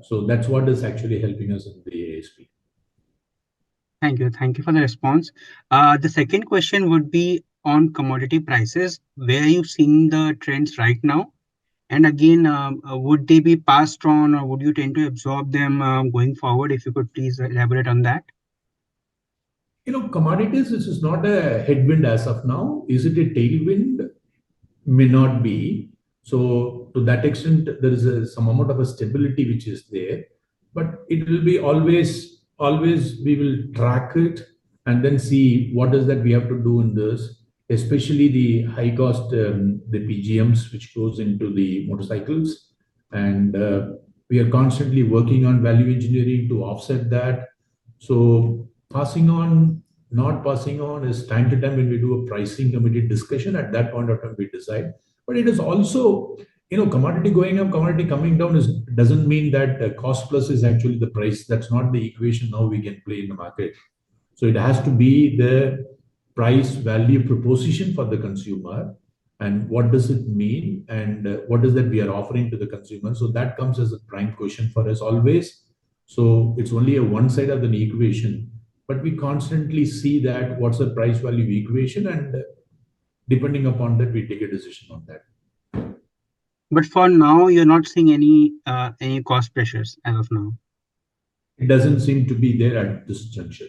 So that's what is actually helping us in the ASP. Thank you. Thank you for the response. The second question would be on commodity prices. Where are you seeing the trends right now? And again, would they be passed on, or would you tend to absorb them going forward? If you could please elaborate on that. Commodities, this is not a headwind as of now. Is it a tailwind? May not be. So to that extent, there is some amount of a stability which is there, but it will be always we will track it and then see what is that we have to do in this, especially the high cost, the PGMs, which goes into the motorcycles. And we are constantly working on value engineering to offset that. So passing on, not passing on is time to time when we do a pricing committee discussion. At that point of time, we decide. But it is also, commodity going up, commodity coming down doesn't mean that cost plus is actually the price. That's not the equation now we can play in the market. So it has to be the price value proposition for the consumer, and what does it mean, and what is that we are offering to the consumer. So that comes as a prime question for us always. So it's only a one side of an equation, but we constantly see that what's the price value equation, and depending upon that, we take a decision on that. But for now, you're not seeing any cost pressures as of now. It doesn't seem to be there at this juncture.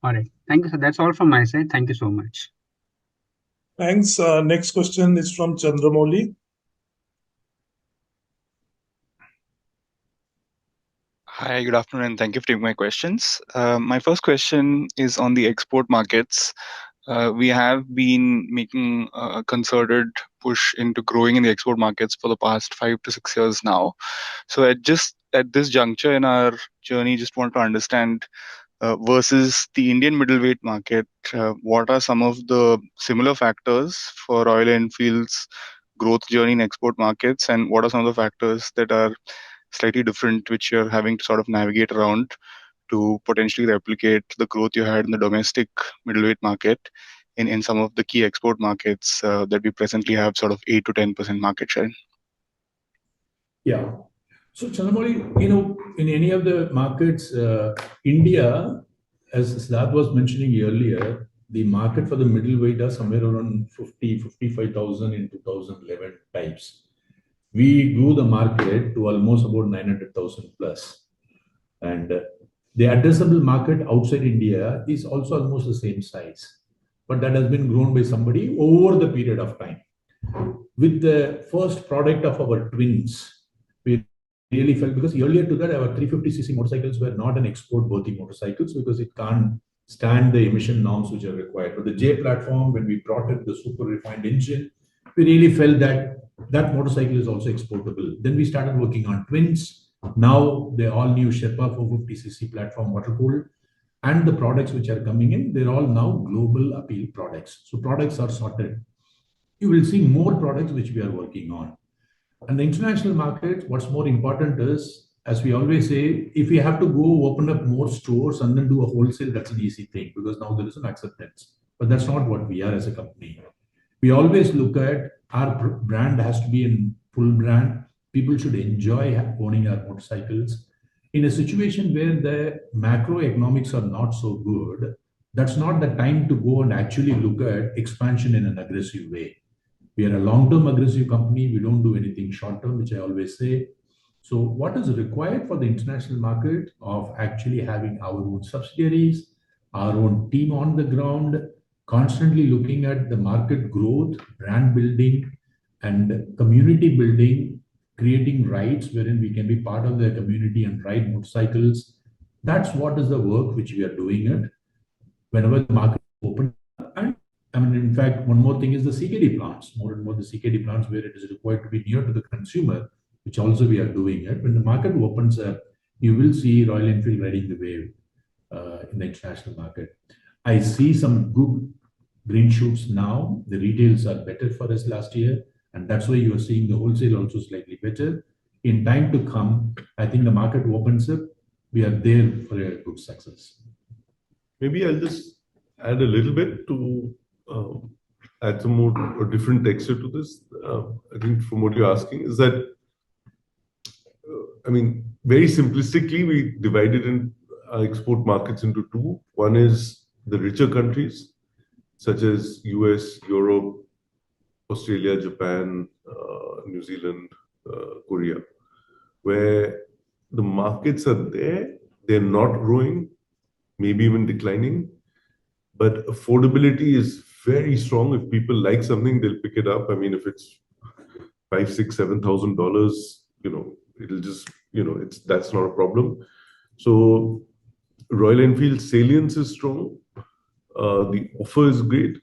All right. Thank you, sir. That's all from my side. Thank you so much. Thanks. Next question is from Chandramouli. Hi, good afternoon, and thank you for taking my questions. My first question is on the export markets. We have been making a concerted push into growing in the export markets for the past 5 to 6 years now. So at this juncture in our journey, just want to understand versus the Indian middleweight market, what are some of the similar factors for Royal Enfield's growth journey in export markets, and what are some of the factors that are slightly different, which you're having to sort of navigate around to potentially replicate the growth you had in the domestic middleweight market in some of the key export markets that we presently have sort of 8 to 10% market share? Yeah. So Chandramouli, in any of the markets, India, as Siddharth was mentioning earlier, the market for the middleweight are somewhere around 55,000 in 2011 types. We grew the market to almost about 900,000 plus. And the addressable market outside India is also almost the same size, but that has been grown by somebody over the period of time. With the first product of our twins, we really felt, because earlier to that, our 350cc motorcycles were not an export worthy motorcycles because it can't stand the emission norms which are required. But the J platform, when we brought in the super refined engine, we really felt that motorcycle is also exportable. Then we started working on twins. Now the all new Sherpa 450cc platform water-cooled, and the products which are coming in, they're all now global appeal products. So products are sorted. You will see more products which we are working on. And the international market, what's more important is, as we always say, if we have to go open up more stores and then do a wholesale, that's an easy thing because now there is an acceptance. But that's not what we are as a company. We always look at our brand has to be in full brand. People should enjoy owning our motorcycles. In a situation where the macroeconomics are not so good, that's not the time to go and actually look at expansion in an aggressive way. We are a long-term aggressive company. We don't do anything short-term, which I always say. So what is required for the international market of actually having our own subsidiaries, our own team on the ground, constantly looking at the market growth, brand building, and community building, creating rides wherein we can be part of the community and ride motorcycles. That's what is the work which we are doing it. Whenever the market opens up, and I mean, in fact, one more thing is the CKD plants, more and more the CKD plants where it is required to be near to the consumer, which also we are doing it. When the market opens up, you will see Royal Enfield riding the wave in the international market. I see some good green shoots now. The retails are better for us last year, and that's why you are seeing the wholesale also slightly better. In time to come, I think the market opens up. We are there for a good success. Maybe I'll just add a little bit to add some more or different texture to this. I think from what you're asking is that, I mean, very simplistically, we divided in our export markets into two. One is the richer countries, such as US, Europe, Australia, Japan, New Zealand, Korea, where the markets are there, they're not growing, maybe even declining, but affordability is very strong. If people like something, they'll pick it up. I mean, if it's $5,000, $6,000, $7,000, it'll just, that's not a problem. So Royal Enfield salience is strong. The offer is great.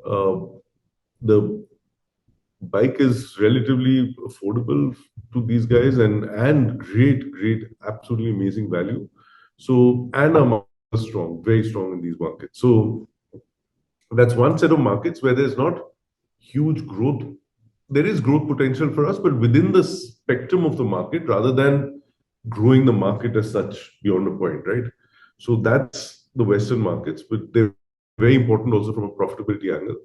The bike is relatively affordable to these guys and great, absolutely amazing value. So, and our market is strong, very strong in these markets. So that's one set of markets where there's not huge growth. There is growth potential for us, but within the spectrum of the market rather than growing the market as such beyond a point, right? So that's the Western markets, but they're very important also from a profitability angle.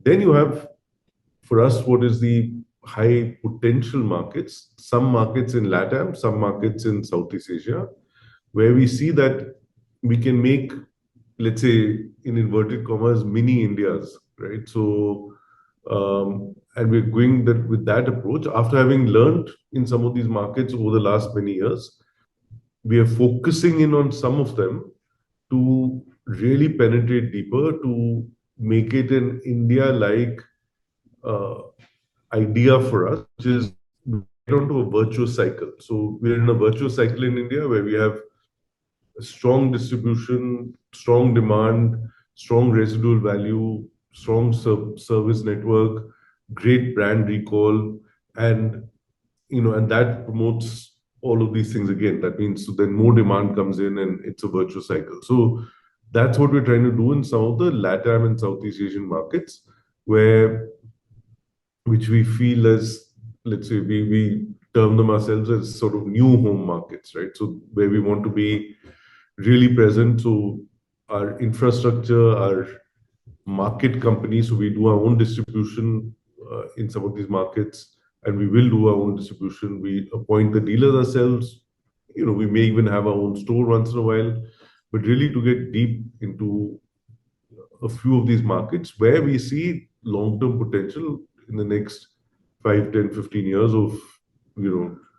Then you have, for us, what is the high potential markets, some markets in LATAM, some markets in Southeast Asia, where we see that we can make, let's say, in inverted commas, mini Indias, right? So, and we're going with that approach. After having learned in some of these markets over the last many years, we are focusing in on some of them to really penetrate deeper, to make it an India-like idea for us, which is get onto a virtuous cycle. So we're in a virtuous cycle in India where we have strong distribution, strong demand, strong residual value, strong service network, great brand recall, and and that promotes all of these things again. That means so then more demand comes in and it's a virtuous cycle. So that's what we're trying to do in some of the LATAM and Southeast Asian markets, which we feel as, let's say, we term them ourselves as sort of new home markets, right? So where we want to be really present. So our infrastructure, our market companies, so we do our own distribution in some of these markets, and we will do our own distribution. We appoint the dealers ourselves. We may even have our own store once in a while, but really to get deep into a few of these markets where we see long-term potential in the next 5, 10, 15 years of,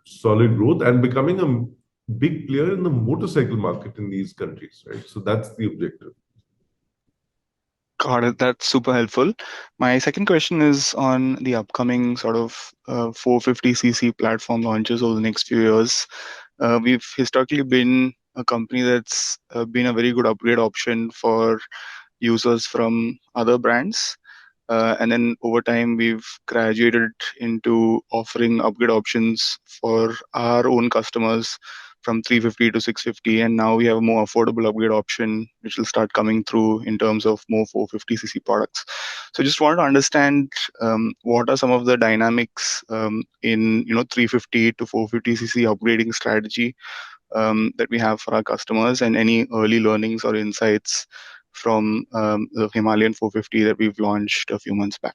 solid growth and becoming a big player in the motorcycle market in these countries, right? So that's the objective. Got it. That's super helpful. My second question is on the upcoming sort of 450cc platform launches over the next few years. We've historically been a company that's been a very good upgrade option for users from other brands. And then over time, we've graduated into offering upgrade options for our own customers from 350 to 650. And now we have a more affordable upgrade option, which will start coming through in terms of more 450cc products. So just wanted to understand what are some of the dynamics in 350 to 450cc upgrading strategy that we have for our customers, and any early learnings or insights from the Himalayan 450 that we've launched a few months back.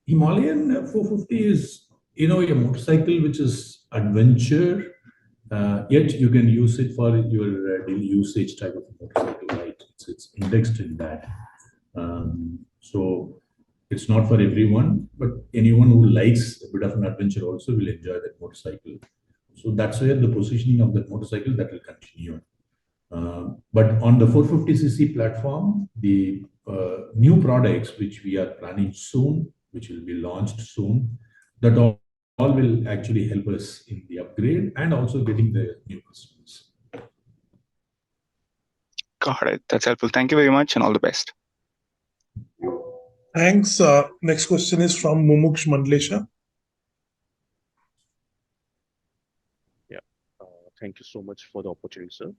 Himalayan 450 is, a motorcycle which is adventure, yet you can use it for your daily usage type of motorcycle, right? It's indexed in that. So It's not for everyone, but anyone who likes a bit of an adventure also will enjoy that motorcycle. So that's where the positioning of that motorcycle that will continue. But on the 450cc platform, the new products which we are planning soon, which will be launched soon, that all will actually help us in the upgrade and also getting the new customers. Got it. That's helpful. Thank you very much and all the best. Thanks. Next question is from Mumuksh Mandlesha. Thank you so much for the opportunity, sir.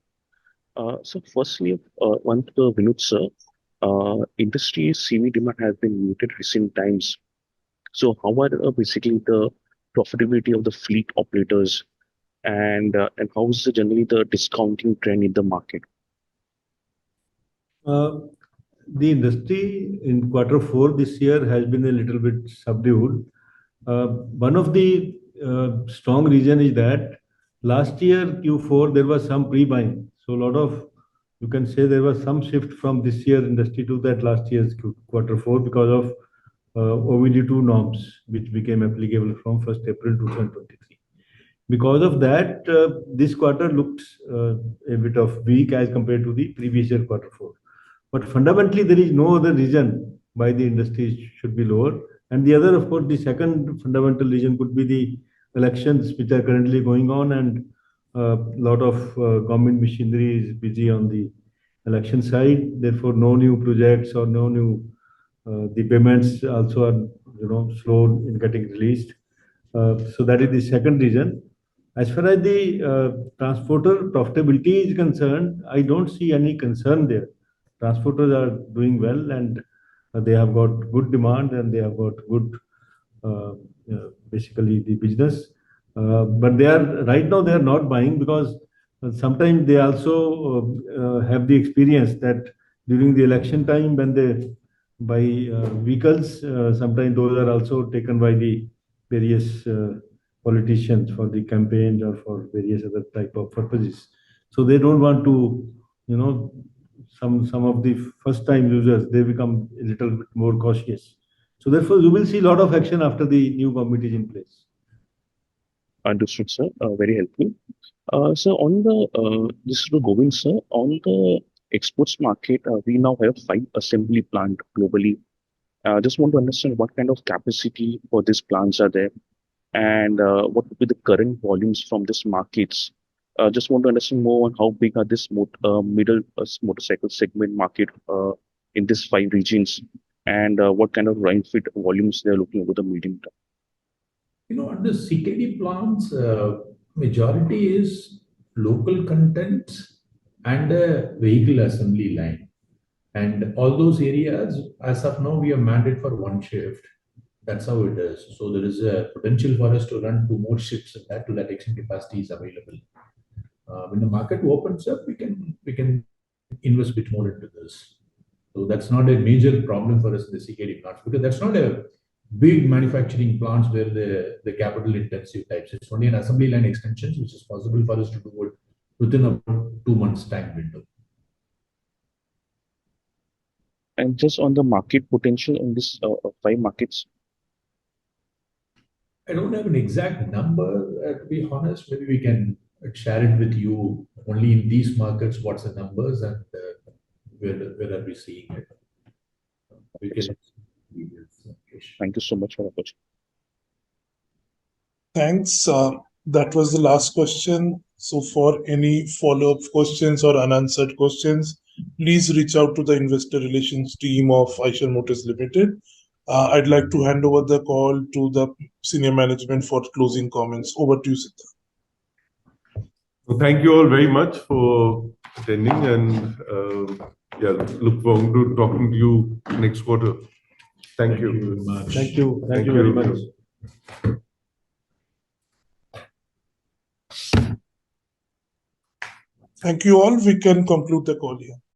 So firstly, one to Vinod, sir. Industry CV demand has been muted recent times. So how are basically the profitability of the fleet operators and how is generally the discounting trend in the market? The industry in Q4 this year has been a little bit subdued. One of the strong reason is that last year Q4 there was some pre-buying. So a lot of, you can say there was some shift from this year industry to that last year's Q4 because of OBD2 norms, which became applicable from 1st April 2023. Because of that, this quarter looked a bit of weak as compared to the previous year Q4. But fundamentally, there is no other reason why the industry should be lower. And the other, of course, the second fundamental reason could be the elections which are currently going on, and a lot of government machinery is busy on the election side. Therefore, no new projects or no new the payments also are slow in getting released. So that is the second reason. As far as the transporter profitability is concerned, I don't see any concern there. Transporters are doing well and they have got good demand and they have got good, basically the business. But they are right now they are not buying because sometimes they also have the experience that during the election time when they buy vehicles, sometimes those are also taken by the various politicians for the campaigns or for various other type of purposes. So they don't want to, some of the first time users, they become a little bit more cautious. So therefore you will see a lot of action after the new government is in place. Understood, sir. Very helpful. So on the this is to Govind, sir. On the exports market, we now have 5 assembly plants globally. Just want to understand what kind of capacity for these plants are there, and what would be the current volumes from these markets. Just want to understand more on how big are this middle motorcycle segment market in these 5 regions, and what kind of line fit volumes they are looking over the medium term. On the CKD plants, majority is local content and a vehicle assembly line. And all those areas, as of now, we are mandated for 1 shift. That's how it is. So there is a potential for us to run 2 more shifts, and that to that extent capacity is available. When the market opens up, we can invest a bit more into this. So that's not a major problem for us in the CKD plants, because that's not a big manufacturing plants where the capital intensive types. It's only an assembly line extensions, which is possible for us to do it within about 2 months time window. And just on the market potential in this 5 markets. I don't have an exact number, to be honest. Maybe we can share it with you only in these markets, what's the numbers and where are we seeing it. We can. Thank you so much for the question. Thanks. That was the last question. So for any follow-up questions or unanswered questions, please reach out to the investor relations team of Eicher Motors Limited. I'd like to hand over the call to the senior management for closing comments. Over to you, Siddharth. Well, thank you all very much for attending, and look forward to talking to you next quarter. Thank you very much. Thank you. Thank you very much. Thank you all. We can conclude the call here.